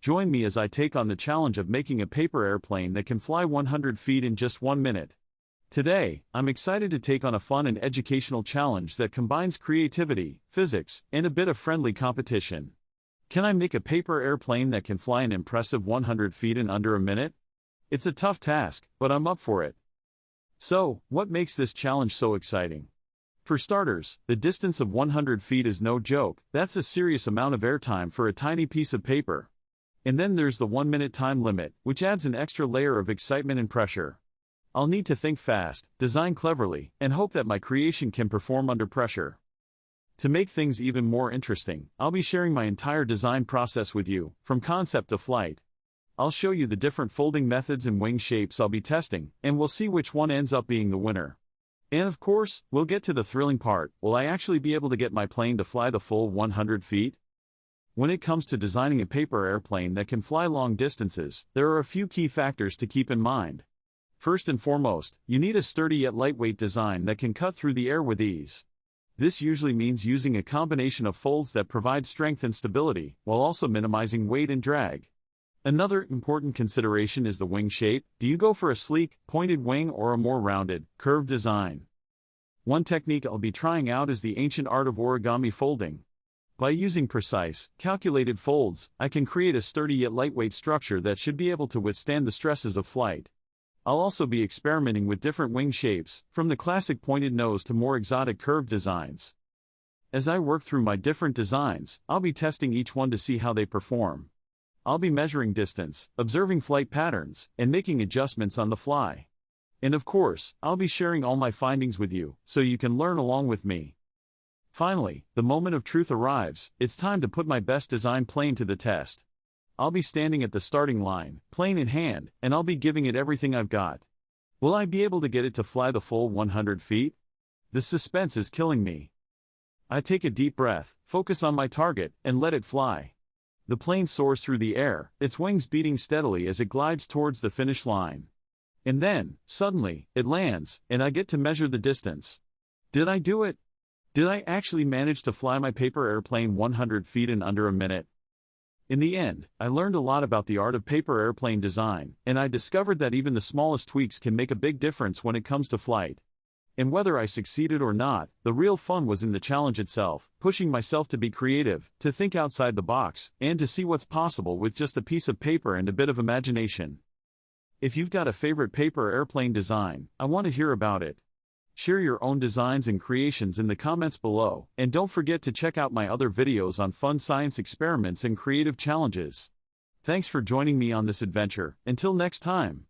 Join me as I take on the challenge of making a paper airplane that can fly 100 feet in just 1 minute. Today, I'm excited to take on a fun and educational challenge that combines creativity, physics, and a bit of friendly competition. Can I make a paper airplane that can fly an impressive 100 feet in under a minute? It's a tough task, but I'm up for it. So, what makes this challenge so exciting? For starters, the distance of 100 feet is no joke. That's a serious amount of airtime for a tiny piece of paper. And then there's the 1-minute time limit, which adds an extra layer of excitement and pressure. I'll need to think fast, design cleverly, and hope that my creation can perform under pressure. To make things even more interesting, I'll be sharing my entire design process with you, from concept to flight. I'll show you the different folding methods and wing shapes I'll be testing, and we'll see which one ends up being the winner. And of course, we'll get to the thrilling part. Will I actually be able to get my plane to fly the full 100 feet? When it comes to designing a paper airplane that can fly long distances, there are a few key factors to keep in mind. First and foremost, you need a sturdy yet lightweight design that can cut through the air with ease. This usually means using a combination of folds that provide strength and stability, while also minimizing weight and drag. Another important consideration is the wing shape. Do you go for a sleek, pointed wing or a more rounded, curved design? One technique I'll be trying out is the ancient art of origami folding. By using precise, calculated folds, I can create a sturdy yet lightweight structure that should be able to withstand the stresses of flight. I'll also be experimenting with different wing shapes, from the classic pointed nose to more exotic curved designs. As I work through my different designs, I'll be testing each one to see how they perform. I'll be measuring distance, observing flight patterns, and making adjustments on the fly. And of course, I'll be sharing all my findings with you, so you can learn along with me. Finally, the moment of truth arrives. It's time to put my best design plane to the test. I'll be standing at the starting line, plane in hand, and I'll be giving it everything I've got. Will I be able to get it to fly the full 100 feet? The suspense is killing me. I take a deep breath, focus on my target, and let it fly. The plane soars through the air, its wings beating steadily as it glides towards the finish line. And then, suddenly, it lands, and I get to measure the distance. Did I do it? Did I actually manage to fly my paper airplane 100 feet in under a minute? In the end, I learned a lot about the art of paper airplane design, and I discovered that even the smallest tweaks can make a big difference when it comes to flight. And whether I succeeded or not, the real fun was in the challenge itself, pushing myself to be creative, to think outside the box, and to see what's possible with just a piece of paper and a bit of imagination. If you've got a favorite paper airplane design, I want to hear about it. Share your own designs and creations in the comments below, and don't forget to check out my other videos on fun science experiments and creative challenges. Thanks for joining me on this adventure. Until next time.